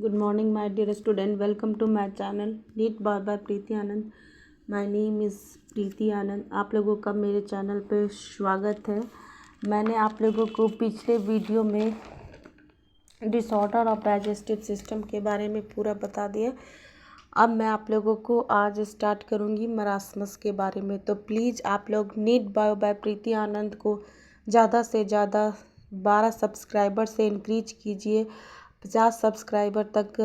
Good morning, my dear student. Welcome to my channel Neat Bar by Preeti Anand. My name is प्रीति आनंद. आप लोगों का मेरे channel पे स्वागत है. मैंने आप लोगों को पिछले वीडियो में डिसऑर्डर ऑफ डाइजेस्टिव सिस्टम के बारे में पूरा बता दिया. अब मैं आप लोगों को आज स्टार्ट करूँगी मरासमस के बारे में. तो प्लीज़ आप लोग नीट बायो बाय प्रीति आनंद को ज़्यादा से ज़्यादा 12 सब्सक्राइबर से इंक्रीज कीजिए. 50 सब्सक्राइबर तक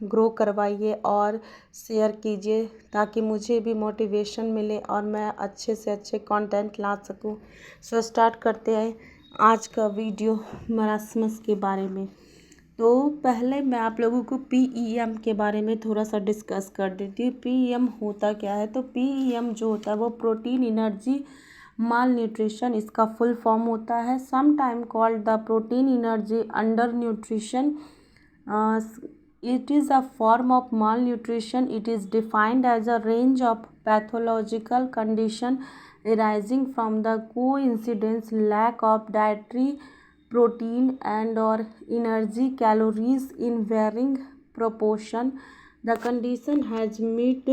ग्रो करवाइए और शेयर कीजिए ताकि मुझे भी मोटिवेशन मिले और मैं अच्छे से अच्छे कंटेंट ला सकूं. सो स्टार्ट करते हैं आज का वीडियो मरासमस के बारे में. तो पहले मैं आप लोगों को PEM के बारे में थोड़ा सा डिस्कस कर देती हूँ. PEM होता क्या है? तो PEM जो होता है वो प्रोटीन एनर्जी माल न्यूट्रिशन इसका फुल फॉर्म होता है. Some time called the protein energy undernutrition. It is a form of malnutrition. It is defined as a range of pathological condition arising from the coincidence lack of dietary protein and or energy calories in varying proportion. The condition has mid,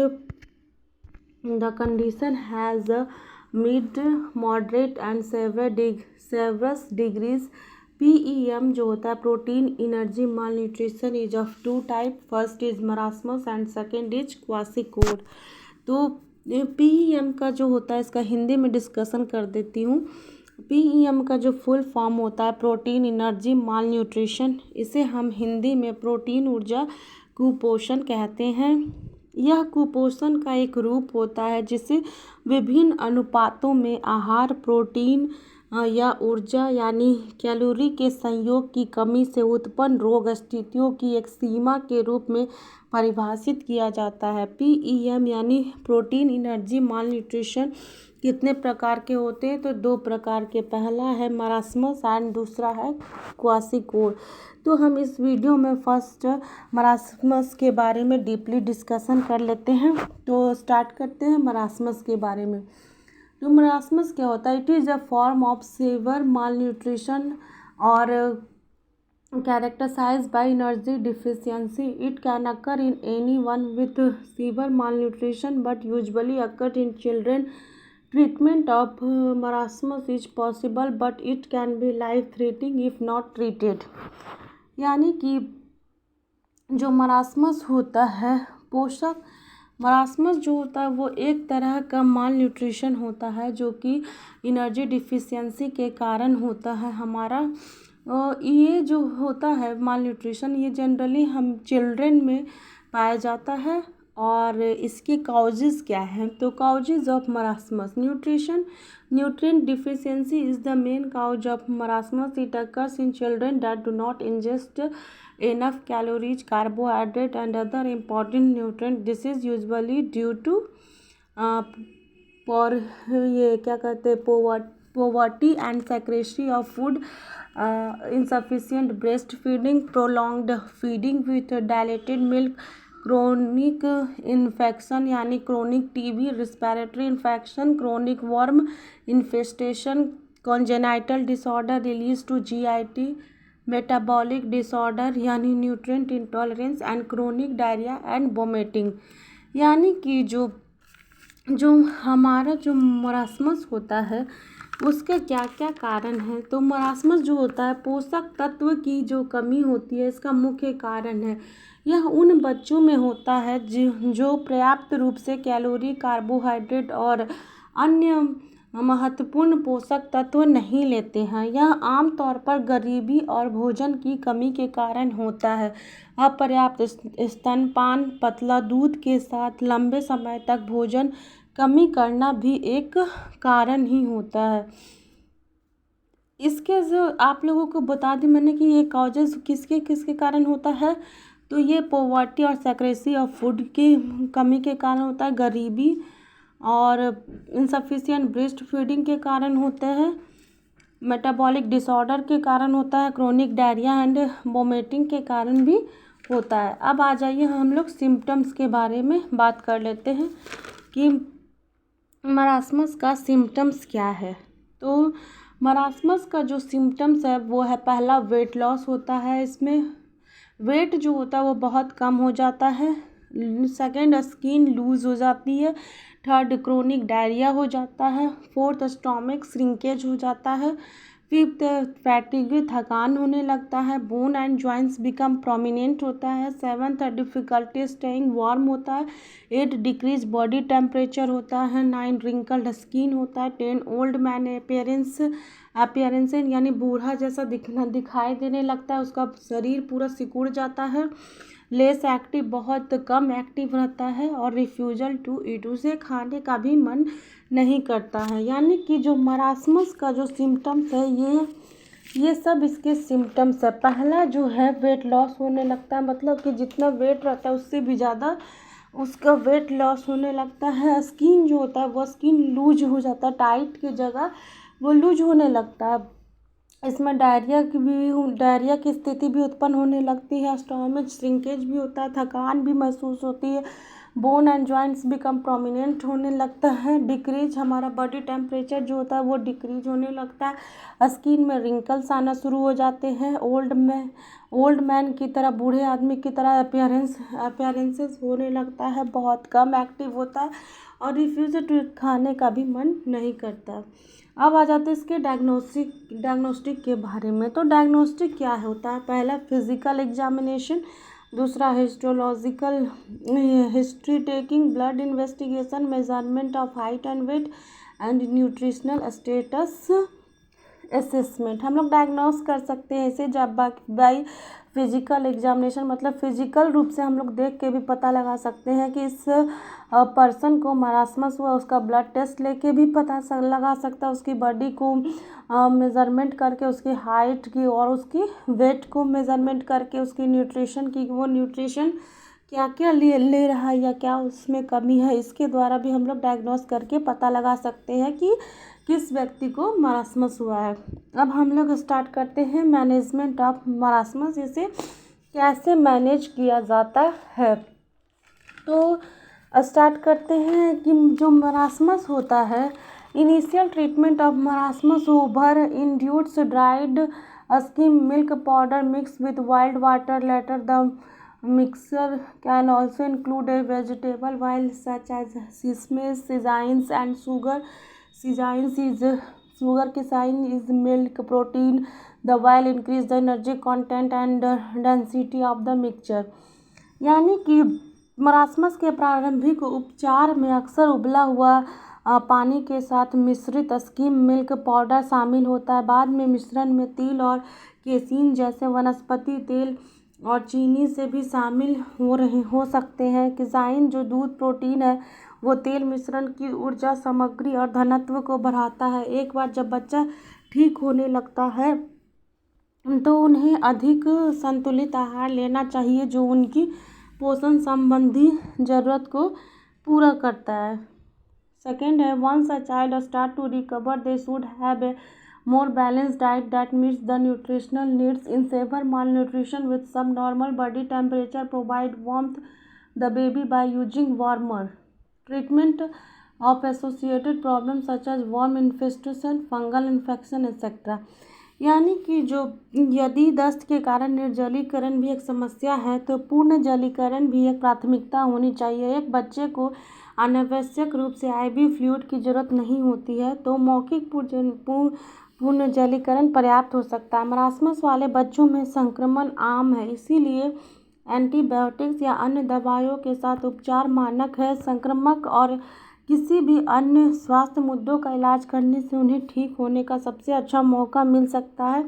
moderate and severe degrees. PEM जो होता है protein energy malnutrition is of two type. First is marasmus and second is kwashiorkor. तो PEM का जो होता है इसका हिंदी में डिस्कशन कर देती हूँ. PEM का जो फुल फॉर्म होता है प्रोटीन एनर्जी माल न्यूट्रिशन, इसे हम हिंदी में प्रोटीन ऊर्जा कुपोषण कहते हैं. यह कुपोषण का एक रूप होता है जिसे विभिन्न अनुपातों में आहार प्रोटीन या ऊर्जा यानी कैलोरी के संयोग की कमी से उत्पन्न रोग स्थितियों की एक सीमा के रूप में परिभाषित किया जाता है. PEM यानी प्रोटीन एनर्जी माल न्यूट्रिशन कितने प्रकार के होते हैं? तो 2 प्रकार के. पहला है मरासमस एंड दूसरा है क्वासिकोड. तो हम इस वीडियो में फर्स्ट मरासमस के बारे में डीपली डिस्कशन कर लेते हैं. तो स्टार्ट करते हैं मरासमस के बारे में. तो मरासमस क्या होता है? It is a form of severe mall nutrition और characterized by energy deficiency. It can occur in anyone with severe malnutrition but usually occurs in children. Treatment of marasmus is possible but it can be life-threatening if not treated. यानी कि जो marasmus होता है marasmus जो होता है वो एक तरह का माल न्यूट्रिशन होता है जो कि एनर्जी डिफिशियंसी के कारण होता है. हमारा ये जो होता है माल न्यूट्रिशन ये जनरली हम चिल्ड्रन में पाया जाता है. और इसके काउजेज़ क्या हैं? तो causes of marasmus nutrient deficiency is the main cause of marasmus. It occurs in children that do not ingest enough calories, carbohydrate and other important nutrients. This is usually due to poverty and scarcity of food, insufficient breastfeeding, prolonged feeding with diluted milk, chronic infection यानी chronic TB, respiratory infection, chronic worm infestation, congenital disorder released to GIT, metabolic disorder यानी nutrient intolerance and chronic diarrhoea and vomiting. यानी कि जो हमारा जो marasmus होता है उसके क्या क्या कारण हैं? तो मरासमस जो होता है पोषक तत्व की जो कमी होती है इसका मुख्य कारण है. यह उन बच्चों में होता है जो पर्याप्त रूप से कैलोरी, कार्बोहाइड्रेट और अन्य महत्वपूर्ण पोषक तत्व नहीं लेते हैं. यह आमतौर पर गरीबी और भोजन की कमी के कारण होता है. अपर्याप्त स्तनपान, पतला दूध के साथ लंबे समय तक भोजन कमी करना भी एक कारण ही होता है. इसके जो आप लोगों को बता दें मैंने कि ये कॉजेज़ किसके किसके कारण होता है. तो ये पॉवर्टी और स्कैर्सिटी ऑफ फूड की कमी के कारण होता है, गरीबी और इनसफिशिएंट ब्रेस्ट फीडिंग के कारण होते हैं, मेटाबॉलिक डिसऑर्डर के कारण होता है, क्रोनिक डायरिया एंड वोमिटिंग के कारण भी होता है. अब आ जाइए हम लोग सिम्टम्स के बारे में बात कर लेते हैं कि मरासमस का सिम्टम्स क्या है. तो मरासमस का जो सिम्टम्स है वो है, पहला वेट लॉस होता है. इसमें वेट जो होता है वो बहुत कम हो जाता है। सेकंड, स्किन लूज हो जाती है। थर्ड, क्रोनिक डायरिया हो जाता है। फोर्थ, स्टोमक श्रिंकेज हो जाता है। फिफ्थ, फैटिग थकान होने लगता है। Bone and joints become prominent होता है। सेवन्थ, डिफिकल्टी स्टेइंग वार्म होता है। एट, डिक्रीज बॉडी टेम्परेचर होता है। नाइन, रिंकल्ड स्किन होता है। 10, ओल्ड मैन अपियरेंस यानी बूढ़ा जैसा दिखाई देने लगता है, उसका शरीर पूरा सिकुड़ जाता है। लेस एक्टिव, बहुत कम एक्टिव रहता है। और रिफ्यूजल टू ईट, उसे खाने का भी मन नहीं करता है। यानी कि जो मरासमस का जो सिम्टम्स है ये सब इसके सिम्टम्स है। पहला जो है वेट लॉस होने लगता है, मतलब कि जितना वेट रहता है उससे भी ज़्यादा उसका वेट लॉस होने लगता है। स्किन जो होता है वो स्किन लूज हो जाता है, टाइट की जगह वो लूज होने लगता है। इसमें डायरिया की स्थिति भी उत्पन्न होने लगती है। स्टोमक श्रिंकेज भी होता है, थकान भी महसूस होती है। Bone and joints become prominent होने लगता है। डिक्रीज, हमारा बॉडी टेम्परेचर जो होता है वो डिक्रीज होने लगता है। स्किन में रिंकल्स आना शुरू हो जाते हैं। ओल्ड मैन की तरह, बूढ़े आदमी की तरह अपीयरेंसेस होने लगता है, बहुत कम एक्टिव होता है और रिफ्यूज टू खाने का भी मन नहीं करता। अब आ जाते हैं इसके डायग्नोस्टिक के बारे में। तो डायग्नोस्टिक क्या होता है? पहला, फिजिकल एग्जामिनेशन। दूसरा, histological history taking, blood investigation, measurement of height and weight and nutritional status assessment. हम लोग डायग्नोस कर सकते हैं इसे जब बाई फिजिकल एग्जामिनेशन, मतलब फिजिकल रूप से हम लोग देख के भी पता लगा सकते हैं कि इस पर्सन को मरासमस हुआ। उसका ब्लड टेस्ट लेके भी पता लगा सकता है, उसकी बॉडी को मेज़रमेंट करके, उसकी हाइट की और उसकी वेट को मेज़रमेंट करके, उसकी न्यूट्रिशन की, वो न्यूट्रिशन क्या क्या ले रहा है या क्या उसमें कमी है, इसके द्वारा भी हम लोग डायग्नोस करके पता लगा सकते हैं कि किस व्यक्ति को मरासमस हुआ है। अब हम लोग स्टार्ट करते हैं मैनेजमेंट ऑफ मरासमस, इसे कैसे मैनेज किया जाता है। तो स्टार्ट करते हैं कि जो मरासमस होता है, initial treatment of marasmus over induced dried skim milk powder mix with wild water. Later the mixture can also include a vegetable oil such as sesame seasons and sugar. Seasons is sugar के sign is milk protein. The oil increase the energy content and density of the mixture. यानी कि marasmus के प्रारंभिक उपचार में अक्सर उबला हुआ पानी के साथ मिश्रित स्किम मिल्क पाउडर शामिल होता है। बाद में मिश्रण में तिल और केसीन जैसे वनस्पति तेल और चीनी से भी शामिल हो सकते हैं। किसाइन जो दूध प्रोटीन है वो तेल मिश्रण की ऊर्जा सामग्री और घनत्व को बढ़ाता है। एक बार जब बच्चा ठीक होने लगता है तो उन्हें अधिक संतुलित आहार लेना चाहिए जो उनकी पोषण संबंधी ज़रूरत को पूरा करता है। सेकेंड है, once a child start to recover they should have a more balanced diet that meets the nutritional needs. In severe malnutrition with subnormal body temperature, provide warmth the baby by using warmer. Treatment of associated problems such as worm infestation, fungal infection etc. यानी कि जो यदि दस्त के कारण निर्जलीकरण भी एक समस्या है तो पूर्ण जलीकरण भी एक प्राथमिकता होनी चाहिए। एक बच्चे को अनावश्यक रूप से आईवी फ्लूइड की जरूरत नहीं होती है तो मौखिक पूर्ण जलीकरण पर्याप्त हो सकता है। मरासमस वाले बच्चों में संक्रमण आम है, इसीलिए एंटीबायोटिक्स या अन्य दवाइयों के साथ उपचार मानक है। संक्रामक और किसी भी अन्य स्वास्थ्य मुद्दों का इलाज करने से उन्हें ठीक होने का सबसे अच्छा मौका मिल सकता है।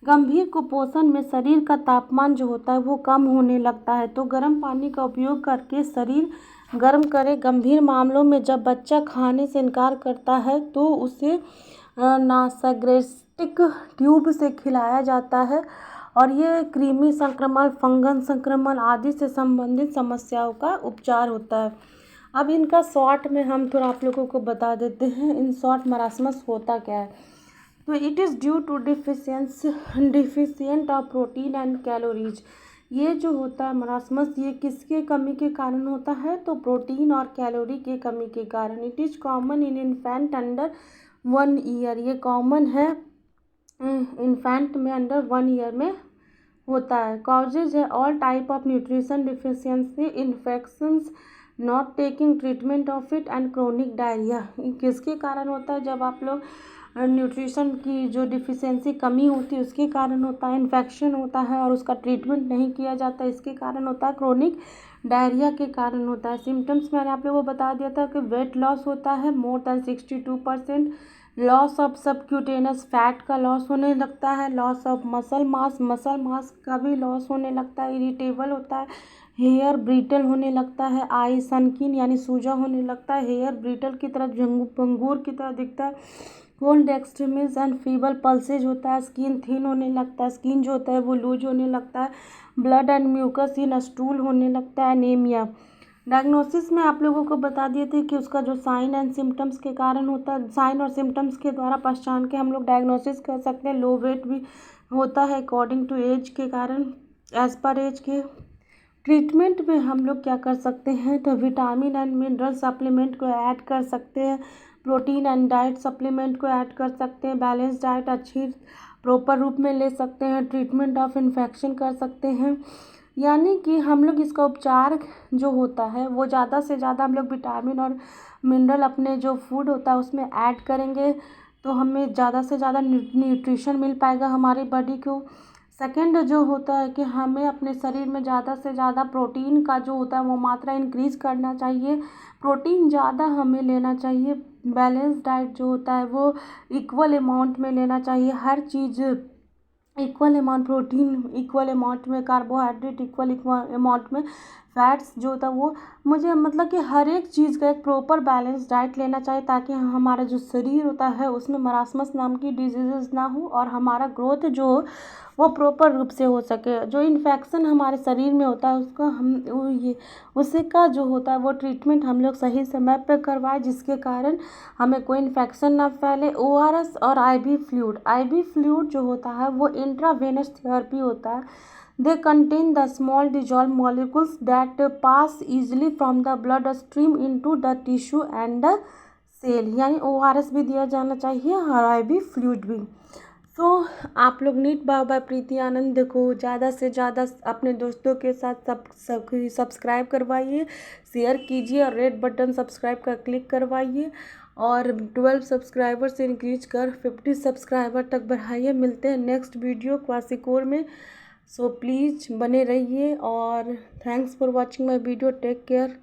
गंभीर कुपोषण में शरीर का तापमान जो होता है वो कम होने लगता है, तो गर्म पानी का उपयोग करके शरीर गर्म करें। गंभीर मामलों में जब बच्चा खाने से इनकार करता है तो उसे नासोगैस्ट्रिक ट्यूब से खिलाया जाता है और ये कृमि संक्रमण, फंगस संक्रमण आदि से संबंधित समस्याओं का उपचार होता है। अब इनका शॉर्ट में हम थोड़ा आप लोगों को बता देते हैं, इन शॉर्ट मरासमस होता क्या है। तो it is due to deficient of protein and calories. ये जो होता है मरासमस, ये किसके कमी के कारण होता है? तो प्रोटीन और कैलोरी के कमी के कारण। It is common in infant under 1 year. ये कॉमन है इन्फेंट में अंडर 1 ईयर में होता है। कॉजेज है all type of nutrition deficiency, infections, not taking treatment of it and chronic diarrhoea. किसके कारण होता है? जब आप लोग न्यूट्रिशन की जो डिफिशियंसी कमी होती है उसके कारण होता है, इन्फेक्शन होता है और उसका ट्रीटमेंट नहीं किया जाता, इसके कारण होता है, क्रोनिक डायरिया के कारण होता है। सिम्टम्स मैंने आप लोगों को बता दिया था कि वेट लॉस होता है more than 62%, loss of subcutaneous fat का लॉस होने लगता है, लॉस ऑफ मसल मास का भी लॉस होने लगता है, इरिटेबल होता है, हेयर ब्रिटल होने लगता है, आई सनकिन यानी सूजा होने लगता है, हेयर ब्रिटल की तरह पंगूर की तरह दिखता है, कोल्ड एक्सट्रीमिस एंड फीबल पल्सेज होता है, स्किन थिन होने लगता है, स्किन जो होता है वो लूज होने लगता है, blood and mucus in stool होने लगता है, एनीमिया। डायग्नोसिस में आप लोगों को बता दिए थे कि उसका जो साइन एंड सिम्टम्स के कारण होता है, साइन और सिम्टम्स के द्वारा पहचान के हम लोग डायग्नोसिस कर सकते हैं। लो वेट भी होता है अकॉर्डिंग टू एज के कारण, एज पर एज के। ट्रीटमेंट में हम लोग क्या कर सकते हैं? तो विटामिन एंड मिनरल सप्लीमेंट को ऐड कर सकते हैं, प्रोटीन एंड डाइट सप्लीमेंट को ऐड कर सकते हैं, बैलेंस डाइट अच्छी प्रॉपर रूप में ले सकते हैं, ट्रीटमेंट ऑफ इन्फेक्शन कर सकते हैं। यानी कि हम लोग इसका उपचार जो होता है वो ज़्यादा से ज़्यादा हम लोग विटामिन और मिनरल अपने जो फूड होता है उसमें ऐड करेंगे तो हमें ज़्यादा से ज़्यादा न्यूट्रिशन मिल पाएगा हमारी बॉडी को। सेकंड जो होता है कि हमें अपने शरीर में ज़्यादा से ज़्यादा प्रोटीन का जो होता है वो मात्रा इंक्रीज़ करना चाहिए, प्रोटीन ज़्यादा हमें लेना चाहिए, बैलेंस डाइट जो होता है वो इक्वल अमाउंट में लेना चाहिए, हर चीज़ equal amount, protein equal amount में, कार्बोहाइड्रेट इक्वल अमाउंट में, फैट्स जो होता है वो, मुझे मतलब कि हर एक चीज़ का एक प्रॉपर बैलेंस डाइट लेना चाहिए ताकि हमारा जो शरीर होता है उसमें मरासमस नाम की डिजीज़ ना हो और हमारा ग्रोथ जो हो वो प्रॉपर रूप से हो सके। जो इन्फेक्शन हमारे शरीर में होता है उसका उसी का जो होता है वो ट्रीटमेंट हम लोग सही समय पर करवाएं जिसके कारण हमें कोई इन्फेक्शन ना फैले। ORS और IV फ्लूइड जो होता है वो इंट्रावेनस थेरेपी होता है। They contain the small dissolve molecules that pass easily from the blood stream into the tissue and the cell. यानी ORS भी दिया जाना चाहिए और IV फ्लूइड भी। तो आप लोग नीट बाबा प्रीति आनंद को ज़्यादा से ज़्यादा अपने दोस्तों के साथ सब्सक्राइब करवाइए, शेयर कीजिए और रेड बटन सब्सक्राइब का क्लिक करवाइए और 12 सब्सक्राइबर से इंक्रीज कर 50 सब्सक्राइबर तक बढ़ाइए। मिलते हैं नेक्स्ट वीडियो क्वासिकोर में। सो प्लीज़ बने रहिए और thanks for watching my video. Take care.